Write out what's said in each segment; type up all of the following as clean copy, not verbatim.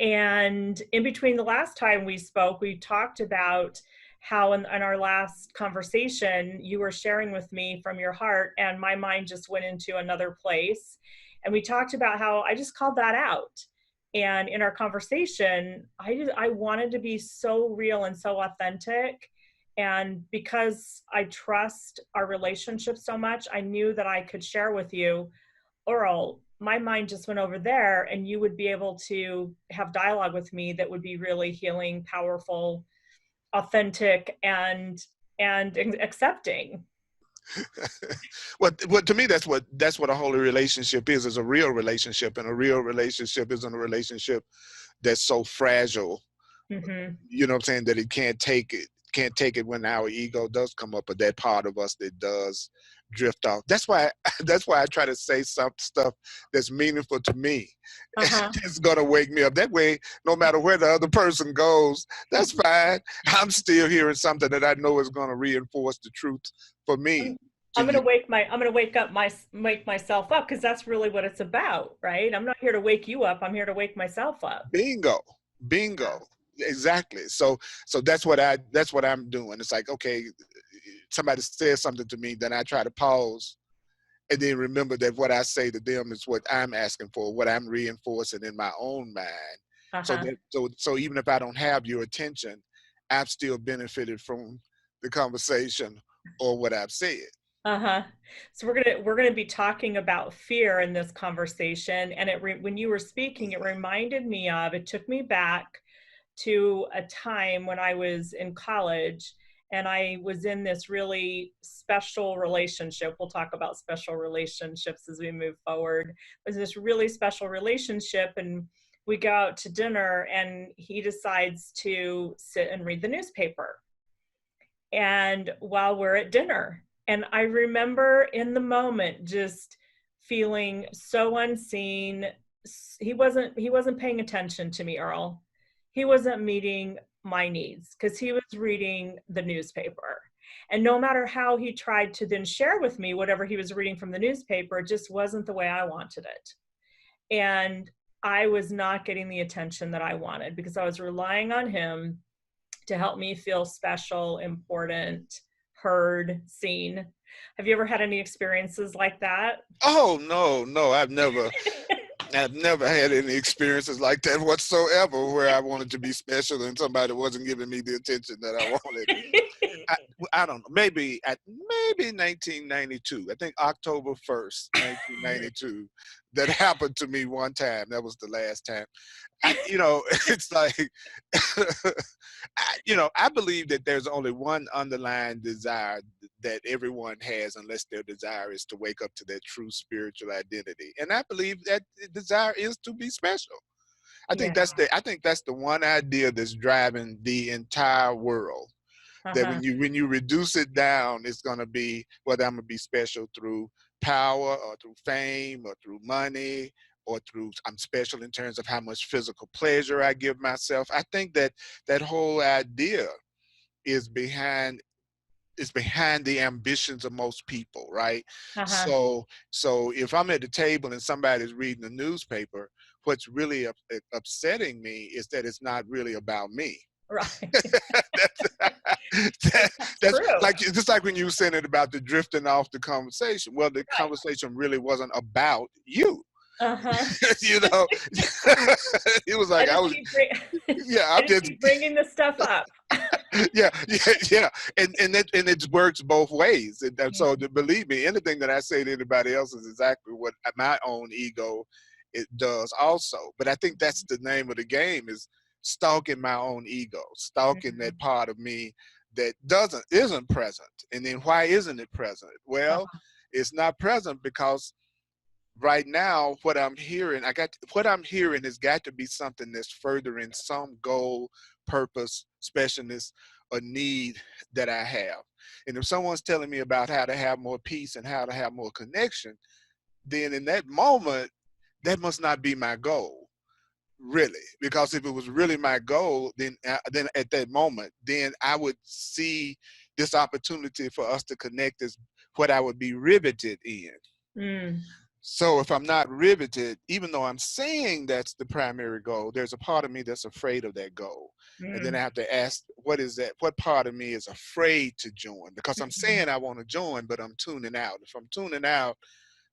And in between the last time we spoke, we talked about how in our last conversation, you were sharing with me from your heart, and my mind just went into another place. And we talked about how I just called that out. And in our conversation, I wanted to be so real and so authentic. And because I trust our relationship so much, I knew that I could share with you, Earl, my mind just went over there, and you would be able to have dialogue with me that would be really healing, powerful, authentic, and accepting. Well, to me, that's what a holy relationship is a real relationship, and a real relationship isn't a relationship that's so fragile. Mm-hmm. You know what I'm saying? That it can't take it when our ego does come up, or that part of us that does drift off. That's why that's why I try to say some stuff that's meaningful to me. Uh-huh. It's gonna wake me up. That way, no matter where the other person goes, that's fine. I'm still hearing something that I know is gonna reinforce the truth for me. To I'm you. gonna wake myself up, because that's really what it's about, right? I'm not here to wake you up. I'm here to wake myself up. Bingo, bingo. Exactly. So that's what I'm doing. It's like, okay, somebody says something to me, then I try to pause and then remember that what I say to them is what I'm asking for, what I'm reinforcing in my own mind. So Uh-huh. so even if I don't have your attention, I've still benefited from the conversation or what I've said. Uh-huh. So we're gonna be talking about fear in this conversation, and when you were speaking, it took me back to a time when I was in college, and I was in this really special relationship. We'll talk about special relationships as we move forward. It was this really special relationship, and we go out to dinner, and he decides to sit and read the newspaper. And while we're at dinner, and I remember in the moment just feeling so unseen. He wasn't paying attention to me, Earl. He wasn't meeting my needs because he was reading the newspaper. And no matter how he tried to then share with me whatever he was reading from the newspaper, it just wasn't the way I wanted it. And I was not getting the attention that I wanted because I was relying on him to help me feel special, important, heard, seen. Have you ever had any experiences like that? Oh no, I've never had any experiences like that whatsoever where I wanted to be special and somebody wasn't giving me the attention that I wanted. I, I don't know, maybe 1992. I think October 1st, 1992, that happened to me one time. That was the last time. It's like, I believe that there's only one underlying desire that everyone has, unless their desire is to wake up to their true spiritual identity. And I believe that the desire is to be special. Yeah. I think that's the one idea that's driving the entire world. That Uh-huh. when you reduce it down, it's gonna be whether I'm gonna be special through power or through fame or through money or through I'm special in terms of how much physical pleasure I give myself. I think that that whole idea is behind the ambitions of most people, right? Uh-huh. So if I'm at the table and somebody's reading the newspaper, what's really upsetting me is that it's not really about me. Right. That's That's true. like just like when you were saying it about the drifting off the conversation. Well, the Right. conversation really wasn't about you. Uh-huh. you know, it was I like I just was. keep Yeah, I I'm just just. keep bringing this stuff up. Yeah, and it works both ways. And so, believe me, anything that I say to anybody else is exactly what my own ego it does also. But I think that's the name of the game is stalking my own ego, stalking that part of me that isn't present. And then why isn't it present? Well, Uh-huh. it's not present because right now what I'm hearing has got to be something that's furthering some goal, purpose, specialness, or need that I have. And if someone's telling me about how to have more peace and how to have more connection, then in that moment, that must not be my goal, really. Because if it was really my goal, then at that moment, then I would see this opportunity for us to connect as what I would be riveted in. Mm. So if I'm not riveted, even though I'm saying that's the primary goal, there's a part of me that's afraid of that goal. And then I Mm. have to ask, what is that? What part of me is afraid to join? Because I'm Mhm. saying I want to join, but I'm tuning out. If I'm tuning out,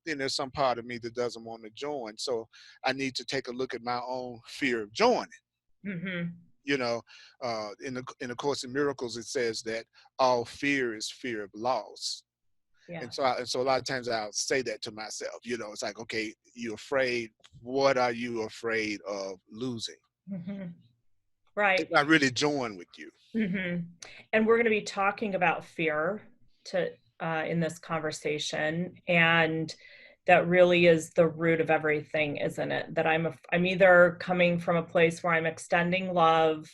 then there's some part of me that doesn't want to join. So I need to take a look at my own fear of joining. Mhm. You know, in the Course in Miracles, it says that all fear is fear of loss. And Yeah. so a lot of times I'll say that to myself. It's like, okay, you're afraid. What are you afraid of losing? Mhm. If Right. I really join with you. Mhm. And we're going to be talking about fear to in this conversation, and that really is the root of everything, isn't it? That I'm either coming from a place where I'm extending love,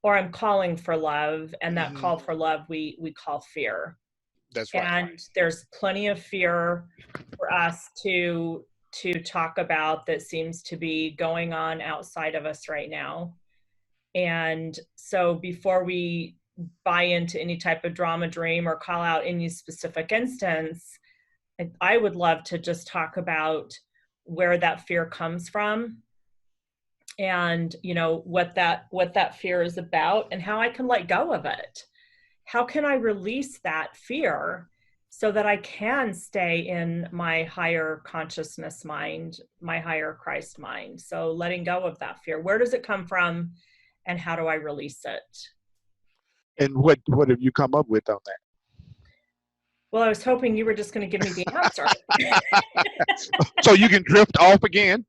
or I'm calling for love, and that Hmm. call for love we call fear. That's right. And there's plenty of fear for us to talk about that seems to be going on outside of us right now. And so before we buy into any type of drama dream or call out any specific instance, I would love to just talk about where that fear comes from, and what that fear is about, and how I can let go of it. How can I release that fear so that I can stay in my higher consciousness mind, my higher Christ mind? So letting go of that fear. Where does it come from, and how do I release it? And what have you come up with on Well, I was hoping you were just going to give me the answer. that? So you can drift off again.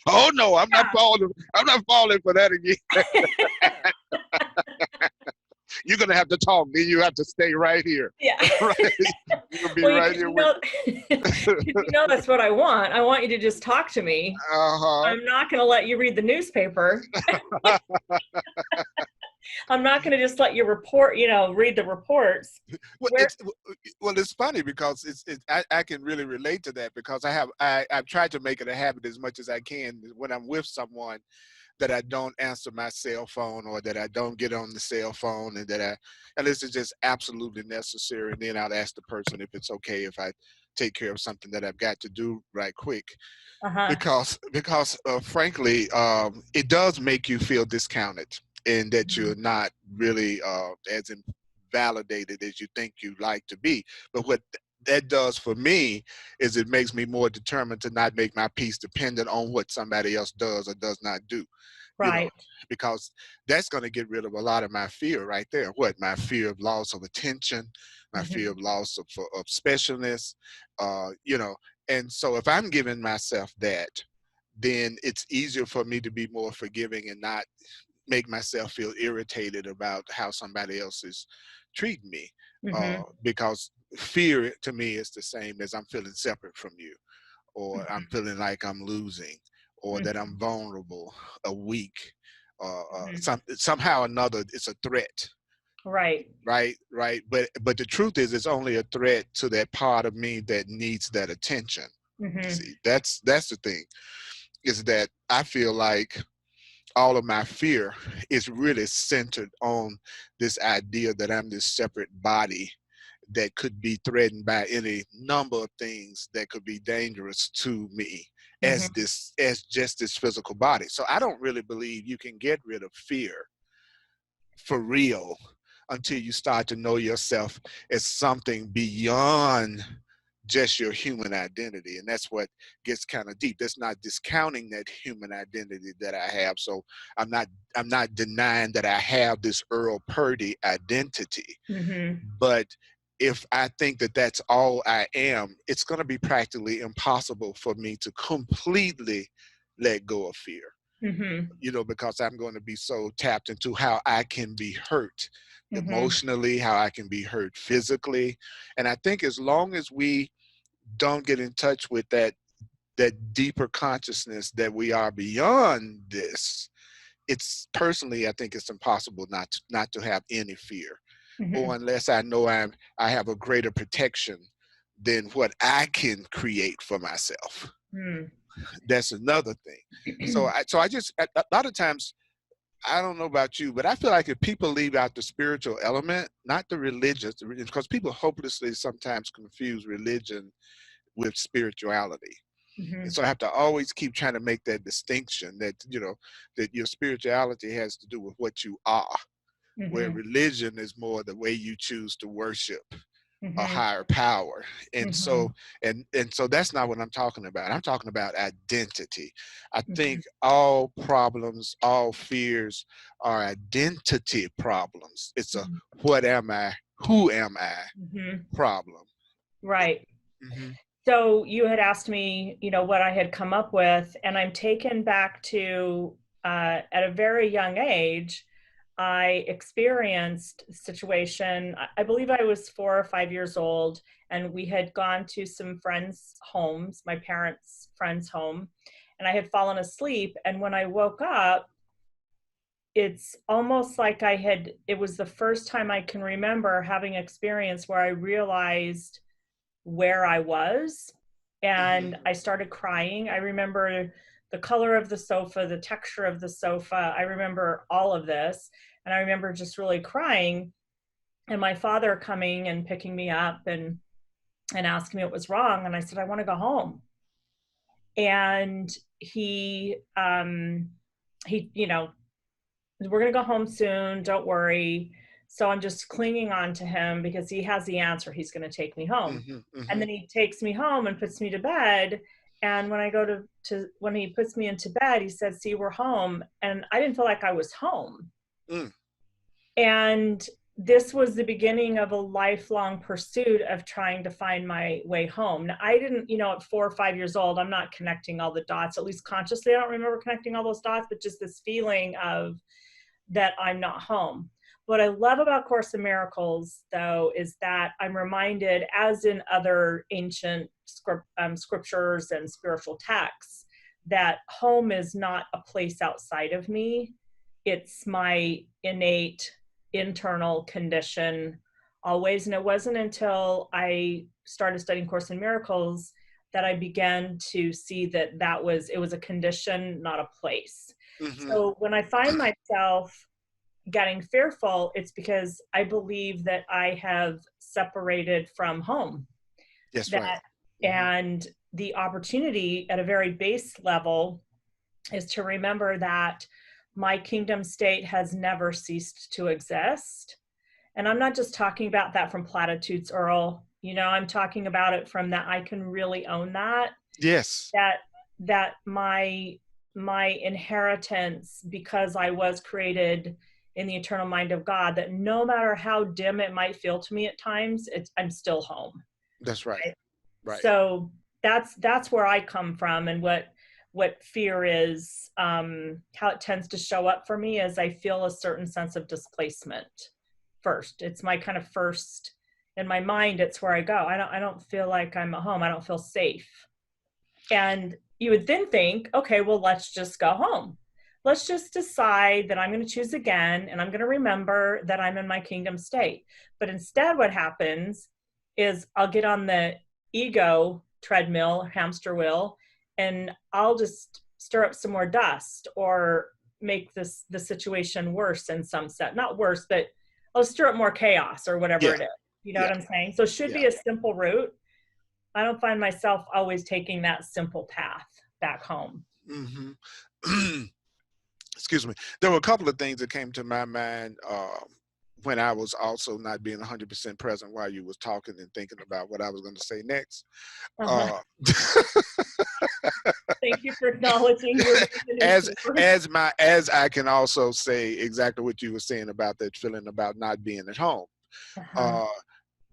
Oh no, I'm not Yeah. falling. I'm not falling for that again. You're gonna have to talk. Then you have to stay right here. Yeah. Right? You're gonna be Well, right because here with me. that's what I want. I want you to just talk to me. Uh-huh. I'm not going to let you read the newspaper. I'm not going to just let you read the reports. Well, Where? it's funny because I can really relate to that because I've tried to make it a habit as much as I can when I'm with someone that I don't answer my cell phone or that I don't get on the cell phone and this is just absolutely necessary. And then I'll ask the person if it's okay if I take care of something that I've got to do right quick Uh-huh. because frankly, it does make you feel discounted and that you're Mhm. not really as validated as you think you like to be. But what that does for me is it makes me more determined to not make my peace dependent on what somebody else does or does not do, you know, Right. because that's going to get rid of a lot of my fear right there. What? My fear of loss of attention, my fear Mhm. of loss of specialness, you know. And so if I'm giving myself that, then it's easier for me to be more forgiving and not make myself feel irritated about how somebody else is treating me. Mhm. Because fear to me is the same as I'm feeling separate from you, or I'm Mhm. feeling like I'm losing, or that I'm Mhm. vulnerable, or weak, Mhm. somehow or another. It's a threat, Right. right. But the truth is, it's only a threat to that part of me that needs that attention. Mhm. See, that's the thing, is that I feel like all of my fear is really centered on this idea that I'm this separate body that could be threatened by any number of things that could be dangerous to me Mhm. as just this physical body. So I don't really believe you can get rid of fear for real until you start to know yourself as something beyond just your human identity. And that's what gets kind of deep. That's not discounting that human identity that I have. So i'm not I'm not denying that I have this Earl Purdy identity, Mhm. but if I think that that's all I am, it's going to be practically impossible for me to completely let go of fear, Mhm. because I'm going to be so tapped into how I can be hurt Mhm. emotionally, how I can be hurt physically. And I think as long as we don't get in touch with that deeper consciousness that we are beyond this, it's personally, I think it's impossible not to have any fear, or Mhm. unless I know I have a greater protection than what I can create for myself. Mhm. That's another thing. So I just a lot of times I don't know about you, but I feel like if people leave out the spiritual element, not the religious, because people hopelessly sometimes confuse religion with spirituality. And Hmm. so I have to always keep trying to make that distinction that, that your spirituality has to do with what you are, where Hmm. religion is more the way you choose to worship a Hmm. higher power. And so Hmm. and so that's not what I'm talking about. I'm talking about identity. I Hmm. think all problems, all fears are identity problems. It's a what am I, who am I Hmm. problem. Right. Hmm. So you had asked me, what I had come up with, and I'm taken back to at a very young age. I experienced a situation. I believe I was 4 or 5 years old, and we had gone to some friends' homes, my parents' friends' home, and I had fallen asleep. And when I woke up, it's almost like it was the first time I can remember having experience where I realized where I was, Hmm. and I started crying. I remember the color of the sofa, the texture of the sofa. I remember all of this. And I remember just really crying, and my father coming and picking me up and asking me what was wrong. And I said, I want to go home. And he, we're going to go home soon. Don't worry. So I'm just clinging on to him because he has the answer. He's going to take me home. Hmm. And Hmm. then he takes me home and puts me to bed. And when I go when he puts me into bed, he said, see, we're home. And I didn't feel like I was home. Mm. And this was the beginning of a lifelong pursuit of trying to find my way home. Now, I didn't, at 4 or 5 years old, I'm not connecting all the dots, at least consciously. I don't remember connecting all those dots, but just this feeling of that I'm not home. What I love about Course in Miracles, though, is that I'm reminded, as in other ancient scriptures and spiritual texts, that home is not a place outside of me. It's my innate internal condition always. And it wasn't until I started studying Course in Miracles that I began to see it was a condition, not a place. Hmm. So when I find myself getting fearful, it's because I believe that I have separated from home. That's right. That Hmm. and the opportunity at a very base level is to remember that my kingdom state has never ceased to exist. And I'm not just talking about that from platitudes, Earl. I'm talking about it from that I can really own Yes, that my inheritance, because I was created in the eternal mind of God, that no matter how dim it might feel to me at times, I'm still home. that's right. Right? Right. So that's where I come from, and what fear is, how it tends to show up for me is I feel a certain sense of displacement first. It's my kind of first in my mind. It's where I go. I don't feel like I'm at home. I don't feel safe. And you would then think, okay, well, let's just go home. Let's just decide that I'm going to choose again, and I'm going to remember that I'm in my kingdom state. But instead, what happens is I'll get on the ego treadmill, hamster wheel, and I'll just stir up some more dust or make the situation worse in some set. Not worse, but I'll stir up more chaos or whatever Yeah. it is. You know Yeah. what I'm saying? So it should Yeah. be a simple route. I don't find myself always taking that simple path back home. Hmm. Excuse me. There were a couple of things that came to my mind when I was also not being 100% present while you was talking and thinking about what I was going to say next. Uh-huh. Uh, Thank you for acknowledging you're being a as newspaper. as I can also say exactly what you were saying about that feeling about not being at home. Uh-huh. Uh,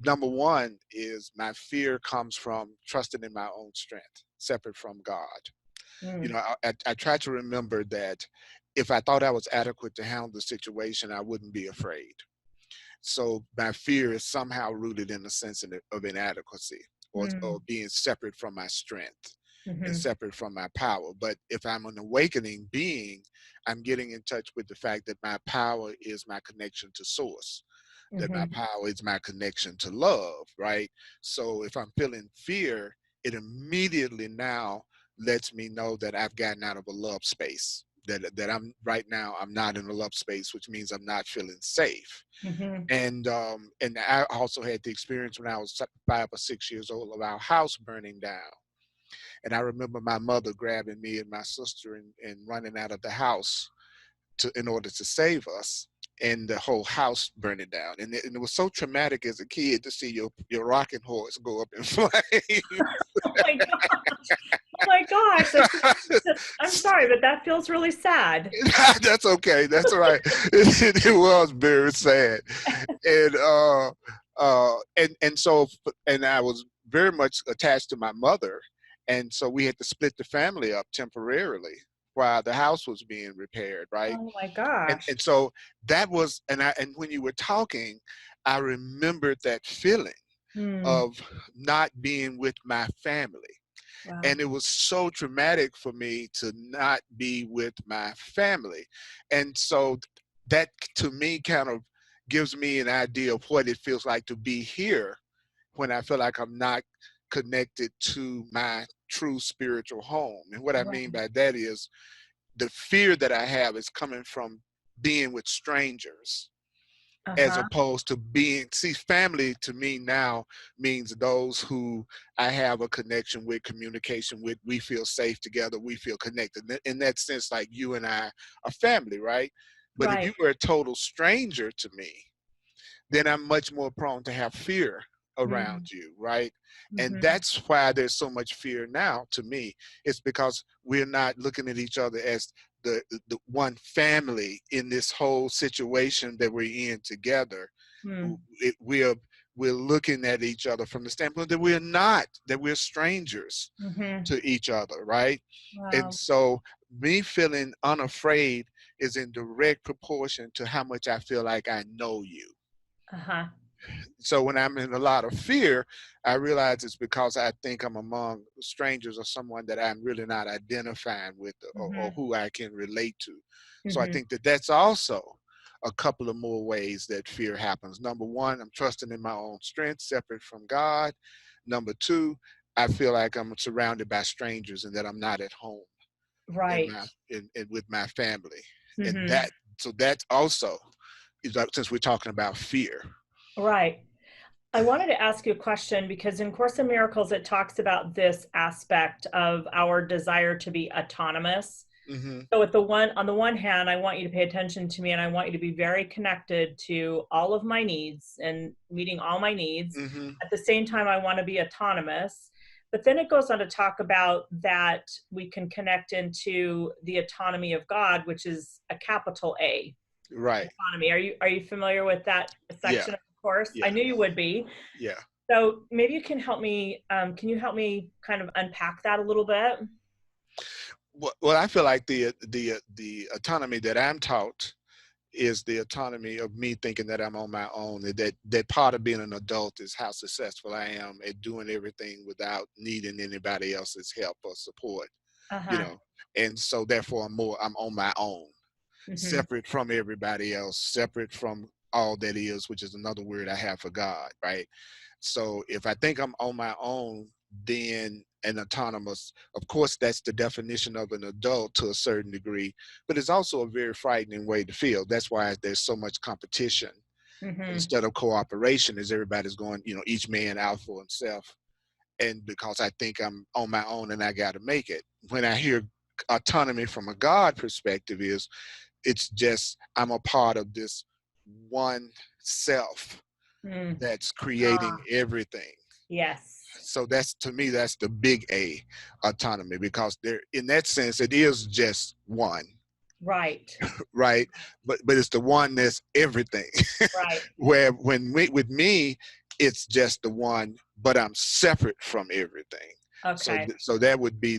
Number one is my fear comes from trusting in my own strength, separate from God. Mm, I try to remember that if I thought I was adequate to handle the situation, I wouldn't be afraid. So my fear is somehow rooted in a sense of inadequacy, or mm, being separate from my strength and mhm, separate from my power. But if I'm an awakening being, I'm getting in touch with the fact that my power is my connection to source, that my mhm, power is my connection to love, right? So if I'm feeling fear, it immediately now lets me know that I've gotten out of a love space. that I'm right now, I'm not in a love space, which means I'm not feeling safe. Mm-hmm. And I also had the experience when I was 5 or 6 years old of our house burning down. And I remember my mother grabbing me and my sister and running out of the house in order to save us, and the whole house burning down. And it was so traumatic as a kid to see your rocking horse go up in flames. Oh my gosh. Oh my gosh. I'm sorry, but that feels really sad. That's okay. That's all right. It was very sad, and and I was very much attached to my mother, and so we had to split the family up temporarily while the house was being repaired, right? Oh my and gosh. and so that was, and when you were talking, I remembered that feeling Hmm. of not being with my family, Wow. and it was so traumatic for me to not be with my family. And so that, to me, kind of gives me an idea of what it feels like to be here when I feel like I'm not connected to my true spiritual home. And what I mean Right. by that is the fear that I have is coming from being with strangers, as Uh-huh. opposed to being, see, family to me now means those who I have a connection with, communication with. We feel safe together, we feel connected in that sense, like you and I are family, right? But if you Right. were a total stranger to me, then I'm much more prone to have fear around you, right? And Mm-hmm. that's why there's so much fear now to me. It's because we're not looking at each other as the one family in this whole situation that we're in together. Hmm. It, we're looking at each other from the standpoint that we're not, that we're strangers Mm-hmm. to each other, right? And Wow. so me feeling unafraid is in direct proportion to how much I feel like I know you. Uh-huh. So when I'm in a lot of fear, I realize it's because I think I'm among strangers or someone that I'm really not identifying with, or Mm-hmm. who I can relate to. So I Mm-hmm. think that that's also a couple of more ways that fear happens. Number one, I'm trusting in my own strength, separate from God. Number two, I feel like I'm surrounded by strangers and that I'm not at home Right. with my family. And Mm-hmm. that's also, since we're talking about fear. Right. I wanted to ask you a question because in Course in Miracles, it talks about this aspect of our desire to be autonomous. Hmm. So at the one on the one hand, I want you to pay attention to me and I want you to be very connected to all of my needs and meeting all my needs. Hmm. At the same time, I want to be autonomous. But then it goes on to talk about that we can connect into the autonomy of God, which is a capital A, Right. autonomy. Are you familiar with that Yeah. section of the course? I Yeah. knew you would be. Yeah. So maybe you can help me. Can you help me kind of unpack that a little bit? Well, I feel like the autonomy that I'm taught is the autonomy of me thinking that I'm on my own. That part of being an adult is how successful I am at doing everything without needing anybody else's help or support. Uh You huh. know, and so therefore I'm on my own, Mm-hmm. separate from everybody else, separate from all that is, which is another word I have for God, right? So if I think I'm on my own, then an autonomous, of course, that's the definition of an adult to a certain degree, but it's also a very frightening way to feel. That's why there's so much competition Mm-hmm. instead of cooperation, as everybody's going, each man out for himself. And because I think I'm on my own and I got to make it. When I hear autonomy from a God perspective, it's just I'm a part of this one self Mm. that's creating Ah, everything. yes. So that's, to me, that's the big A, autonomy, because there, in that sense, it is just one, Right. right? But it's the one that's everything. Right. Where with me, it's just the one, but I'm separate from everything. So Okay. so that would be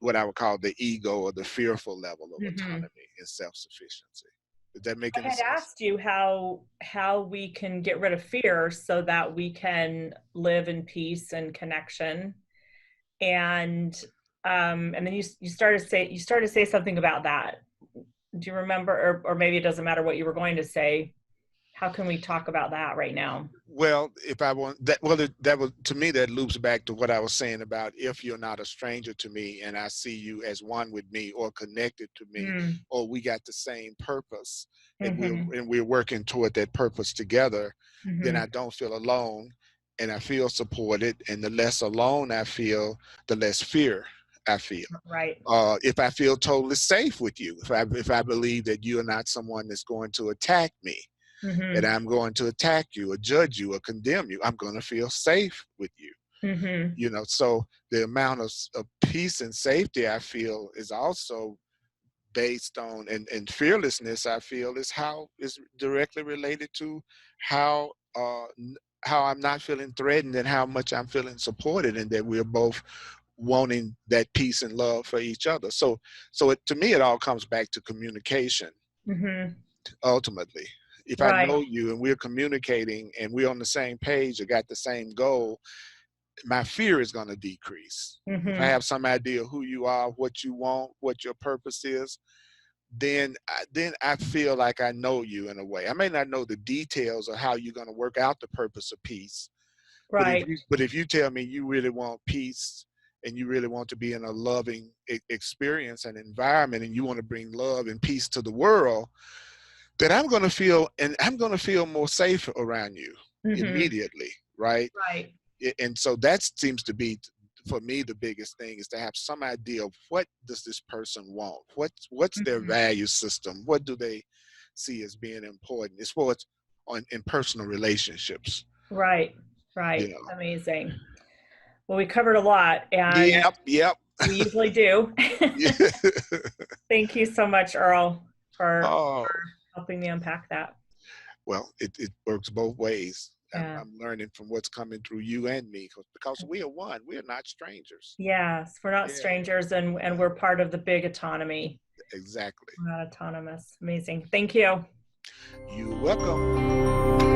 what I would call the ego, or the fearful level of Mm-hmm. autonomy and self-sufficiency. Did that make I any had sense? asked you how we can get rid of fear so that we can live in peace and connection. And then you started to say something about that. Do you remember, or maybe it doesn't matter what you were going to say, how can we talk about that right now? Well, if I want that, well, that was, to me, that loops back to what I was saying about if you're not a stranger to me and I see you as one with me or connected to me, Mm. or we got the same purpose Mhm. and we're working toward that purpose together, then I Mhm. don't feel alone and I feel supported. And the less alone I feel, the less fear I feel. Right. If I feel totally safe with you, if I believe that you are not someone that's going to attack me, and Mhm. I'm going to attack you or judge you or condemn you, I'm going to feel safe with you. Mhm. You know, so the amount of peace and safety I feel is also based on, and fearlessness I feel is directly related to how how I'm not feeling threatened and how much I'm feeling supported, and that we're both wanting that peace and love for each other. So to me, it all comes back to communication Mhm. ultimately. If I Right. know you and we're communicating and we're on the same page or got the same goal, my fear is going to decrease. If I Mhm. have some idea of who you are, what you want, what your purpose is, then I feel like I know you in a way. I may not know the details of how you're going to work out the purpose of peace, Right. but if you tell me you really want peace and you really want to be in a loving experience and environment and you want to bring love and peace to the world, then I'm going to feel more safe around you Mhm. immediately, right? Right. And so that seems to be, for me, the biggest thing is to have some idea of what does this person want, what's their Mhm. value system, what do they see as being important as far as on in personal relationships, Right. you Right. know. Amazing. Well, we covered a lot, and Yep. we usually do. Yeah. Thank you so much, Earl, Oh, for helping me unpack that. well, it works both ways. Yeah. I'm learning from what's coming through you and me because we are one. We are not strangers. Yes, we're not Yeah, strangers, and we're part of the big autonomy. exactly. We're not autonomous. Amazing. Thank you. You're welcome.